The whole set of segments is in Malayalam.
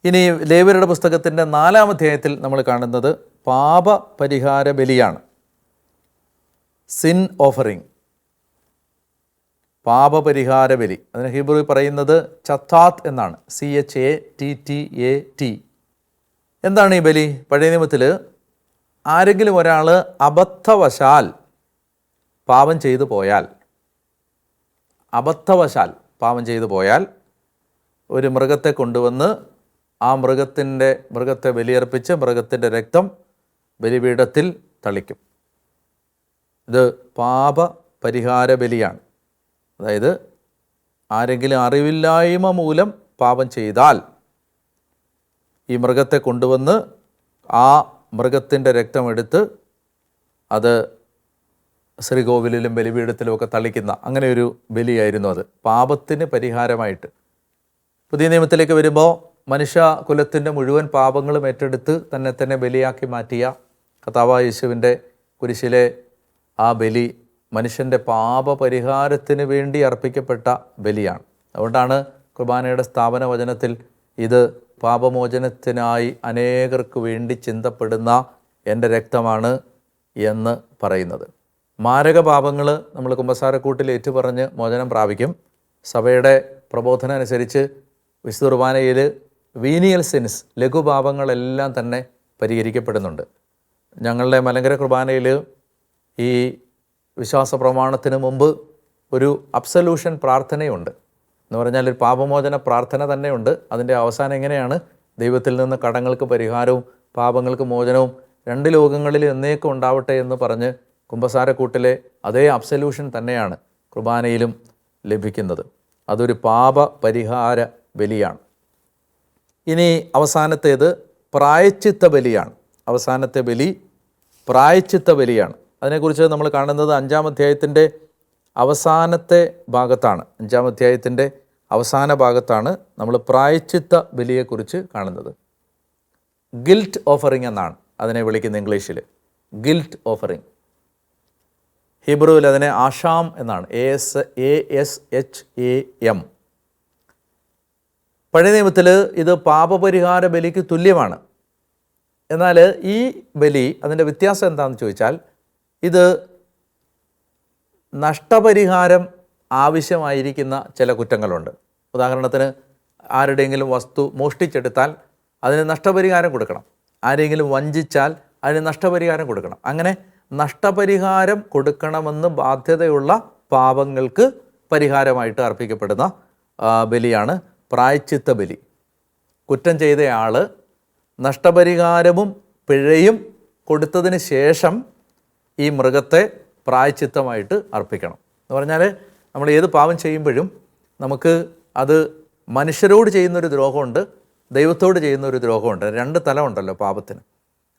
ഇനി ലേവ്യരുടെ പുസ്തകത്തിൻ്റെ 4-ാം അധ്യായത്തിൽ നമ്മൾ കാണുന്നത് പാപപരിഹാര ബലിയാണ്. സിൻ ഓഫറിങ്, പാപപരിഹാര ബലി. അതിന് ഹീബ്രുവിൽ പറയുന്നത് ചത്താത്ത് എന്നാണ്, CHATTAT. എന്താണ് ഈ ബലി? പഴയ നിയമത്തിൽ ആരെങ്കിലും ഒരാൾ അബദ്ധവശാൽ പാപം ചെയ്തു പോയാൽ, ഒരു മൃഗത്തെ കൊണ്ടുവന്ന് ആ മൃഗത്തെ ബലിയർപ്പിച്ച് മൃഗത്തിൻ്റെ രക്തം ബലിപീഠത്തിൽ തളിക്കും. ഇത് പാപപരിഹാര ബലിയാണ്. അതായത് ആരെങ്കിലും അറിവില്ലായ്മ മൂലം പാപം ചെയ്താൽ ഈ മൃഗത്തെ കൊണ്ടുവന്ന് ആ മൃഗത്തിൻ്റെ രക്തമെടുത്ത് അത് ശ്രീകോവിലിലും ബലിപീഠത്തിലുമൊക്കെ തളിക്കുന്ന അങ്ങനെ ഒരു ബലിയായിരുന്നു അത്, പാപത്തിന് പരിഹാരമായിട്ട്. പുതിയ നിയമത്തിലേക്ക് വരുമ്പോൾ മനുഷ്യകുലത്തിൻ്റെ മുഴുവൻ പാപങ്ങളും ഏറ്റെടുത്ത് തന്നെ ബലിയാക്കി മാറ്റിയ കർത്താവായ യേശുവിൻ്റെ കുരിശിലെ ആ ബലി മനുഷ്യൻ്റെ പാപപരിഹാരത്തിന് വേണ്ടി അർപ്പിക്കപ്പെട്ട ബലിയാണ്. അതുകൊണ്ടാണ് കുർബാനയുടെ സ്ഥാപന വചനത്തിൽ ഇത് പാപമോചനത്തിനായി അനേകർക്ക് വേണ്ടി ചിന്തപ്പെടുന്ന എൻ്റെ രക്തമാണ് എന്ന് പറയുന്നത്. മാരക പാപങ്ങൾ നമ്മൾ കുമ്പസാരക്കൂട്ടിൽ ഏറ്റുപറഞ്ഞ് മോചനം പ്രാപിക്കും. സഭയുടെ പ്രബോധനം അനുസരിച്ച് വിശുദ്ധ കുർബാനയിൽ വീനിയൽ സിൻസ്, ലഘുപാപങ്ങളെല്ലാം തന്നെ പരിഹരിക്കപ്പെടുന്നുണ്ട്. ഞങ്ങളുടെ മലങ്കര കുർബാനയിൽ ഈ വിശ്വാസ പ്രമാണത്തിന് മുമ്പ് ഒരു അബ്സല്യൂഷൻ പ്രാർത്ഥനയുണ്ട്. എന്ന് പറഞ്ഞാൽ ഒരു പാപമോചന പ്രാർത്ഥന തന്നെയുണ്ട്. അതിൻ്റെ അവസാനം എങ്ങനെയാണ്? ദൈവത്തിൽ നിന്ന് കടങ്ങൾക്ക് പരിഹാരവും പാപങ്ങൾക്ക് മോചനവും 2 ലോകങ്ങളിൽ എന്നേക്കും ഉണ്ടാവട്ടെ എന്ന് പറഞ്ഞ് കുമ്പസാരക്കൂട്ടിലെ അതേ അബ്സല്യൂഷൻ തന്നെയാണ് കുർബാനയിലും ലഭിക്കുന്നത്. അതൊരു പാപപരിഹാര ബലിയാണ്. ഇനി അവസാനത്തേത് പ്രായശ്ചിത്ത ബലിയാണ്. അവസാനത്തെ ബലി പ്രായശ്ചിത്ത ബലിയാണ്. അതിനെക്കുറിച്ച് നമ്മൾ കാണുന്നത് 5-ാം അധ്യായത്തിൻ്റെ അവസാനത്തെ ഭാഗത്താണ്. 5-ാം അധ്യായത്തിൻ്റെ അവസാന ഭാഗത്താണ് നമ്മൾ പ്രായശ്ചിത്ത ബലിയെക്കുറിച്ച് കാണുന്നത്. ഗിൽറ്റ് ഓഫറിങ് എന്നാണ് അതിനെ വിളിക്കുന്നത് ഇംഗ്ലീഷിൽ. Guilt offering. ഹീബ്രുവിൽ അതിനെ ആഷാം എന്നാണ്, ASHAM. പഴയ നിയമത്തിൽ ഇത് പാപപരിഹാര ബലിക്ക് തുല്യമാണ്. എന്നാൽ ഈ ബലി, അതിൻ്റെ വ്യത്യാസം എന്താണെന്ന് ചോദിച്ചാൽ, ഇത് നഷ്ടപരിഹാരം ആവശ്യമായിരിക്കുന്ന ചില കുറ്റങ്ങളുണ്ട്. ഉദാഹരണത്തിന് ആരുടെയെങ്കിലും വസ്തു മോഷ്ടിച്ചെടുത്താൽ അതിന് നഷ്ടപരിഹാരം കൊടുക്കണം. ആരെങ്കിലും വഞ്ചിച്ചാൽ അതിന് നഷ്ടപരിഹാരം കൊടുക്കണം. അങ്ങനെ നഷ്ടപരിഹാരം കൊടുക്കണമെന്ന് ബാധ്യതയുള്ള പാപങ്ങൾക്ക് പരിഹാരമായിട്ട് അർപ്പിക്കപ്പെടുന്ന ബലിയാണ് പ്രായശ്ചിത്ത ബലി. കുറ്റം ചെയ്തയാൾ നഷ്ടപരിഹാരവും പിഴയും കൊടുത്തതിന് ശേഷം ഈ മൃഗത്തെ പ്രായശ്ചിത്തമായിട്ട് അർപ്പിക്കണം. എന്ന് പറഞ്ഞാൽ നമ്മൾ ഏത് പാപം ചെയ്യുമ്പോഴും നമുക്ക് അത് മനുഷ്യരോട് ചെയ്യുന്നൊരു ദ്രോഹമുണ്ട്, ദൈവത്തോട് ചെയ്യുന്നൊരു ദ്രോഹമുണ്ട്. 2 തലമുണ്ടല്ലോ പാപത്തിന്.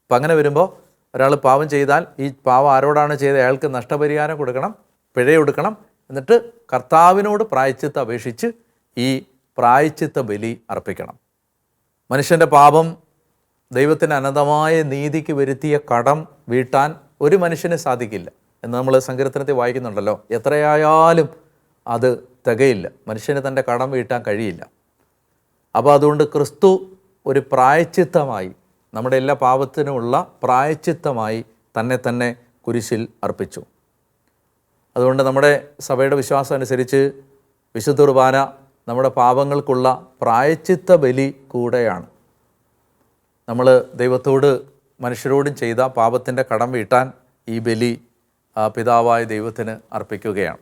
അപ്പം അങ്ങനെ വരുമ്പോൾ ഒരാൾ പാപം ചെയ്താൽ ഈ പാപം ആരോടാണ് ചെയ്തത് അയാൾക്ക് നഷ്ടപരിഹാരം കൊടുക്കണം, പിഴ കൊടുക്കണം. എന്നിട്ട് കർത്താവിനോട് പ്രായശ്ചിത്തം അപേക്ഷിച്ച് ഈ പ്രായശ്ചിത്ത ബലി അർപ്പിക്കണം. മനുഷ്യൻ്റെ പാപം ദൈവത്തിന് അനന്തമായ നീതിക്ക് വരുത്തിയ കടം വീട്ടാൻ ഒരു മനുഷ്യന് സാധിക്കില്ല എന്ന് നമ്മൾ സങ്കീർത്തനത്തിൽ വായിക്കുന്നുണ്ടല്ലോ. എത്രയായാലും അത് തികയില്ല, മനുഷ്യന് തൻ്റെ കടം വീട്ടാൻ കഴിയില്ല. അപ്പോൾ അതുകൊണ്ട് ക്രിസ്തു ഒരു പ്രായശ്ചിത്തമായി, നമ്മുടെ എല്ലാ പാപത്തിനുമുള്ള പ്രായശ്ചിത്തമായി തന്നെ കുരിശിൽ അർപ്പിച്ചു. അതുകൊണ്ട് നമ്മുടെ സഭയുടെ വിശ്വാസം അനുസരിച്ച് വിശുദ്ധ കുർബാന നമ്മുടെ പാപങ്ങൾക്കുള്ള പ്രായശ്ചിത്ത ബലി കൂടെയാണ്. നമ്മൾ ദൈവത്തോട് മനുഷ്യരോടും ചെയ്ത പാപത്തിൻ്റെ കടം വീട്ടാൻ ഈ ബലി പിതാവായ ദൈവത്തിന് അർപ്പിക്കുകയാണ്.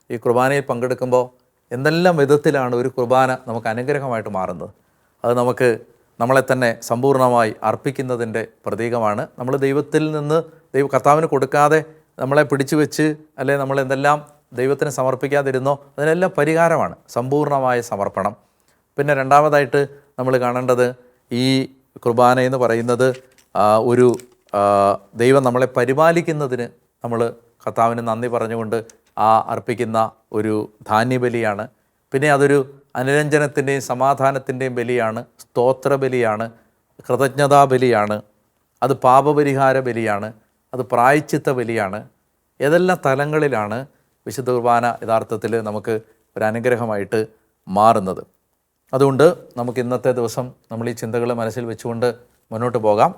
ഈ കുർബാനയിൽ പങ്കെടുക്കുമ്പോൾ എന്തെല്ലാം വിധത്തിലാണ് ഒരു കുർബാന നമുക്ക് അനുഗ്രഹമായിട്ട് മാറുന്നത്. അത് നമ്മളെ തന്നെ സമ്പൂർണ്ണമായി അർപ്പിക്കുന്നതിൻ്റെ പ്രതീകമാണ്. നമ്മൾ ദൈവത്തിൽ നിന്ന് കർത്താവിന് കൊടുക്കാതെ നമ്മളെ പിടിച്ചു വെച്ച് അല്ലെ നമ്മൾ എന്തെല്ലാം ദൈവത്തിന് സമർപ്പിക്കാതിരുന്നോ അതിനെല്ലാം പരിഹാരമാണ് സമ്പൂർണ്ണമായ സമർപ്പണം. പിന്നെ രണ്ടാമതായിട്ട് നമ്മൾ കാണേണ്ടത് ഈ കുർബാന എന്ന് പറയുന്നത് ഒരു ദൈവം നമ്മളെ പരിപാലിക്കുന്നതിന് നമ്മൾ കർത്താവിന് നന്ദി പറഞ്ഞുകൊണ്ട് അർപ്പിക്കുന്ന ഒരു ധാന്യബലിയാണ്. പിന്നെ അതൊരു അനുരഞ്ജനത്തിൻ്റെയും സമാധാനത്തിൻ്റെയും ബലിയാണ്, സ്തോത്ര ബലിയാണ്, കൃതജ്ഞതാ ബലിയാണ്, അത് പാപപരിഹാര ബലിയാണ്, അത് പ്രായശ്ചിത്ത ബലിയാണ്. ഏതെല്ലാം തലങ്ങളിലാണ് വിശുദ്ധ കുർബാന യഥാർത്ഥത്തിൽ നമുക്ക് ഒരു അനുഗ്രഹമായിട്ട് മാറുന്നത്. അതുകൊണ്ട് നമുക്ക് ഇന്നത്തെ ദിവസം നമ്മൾ ഈ ചിന്തകൾ മനസ്സിൽ വെച്ചുകൊണ്ട് മുന്നോട്ട് പോകാം.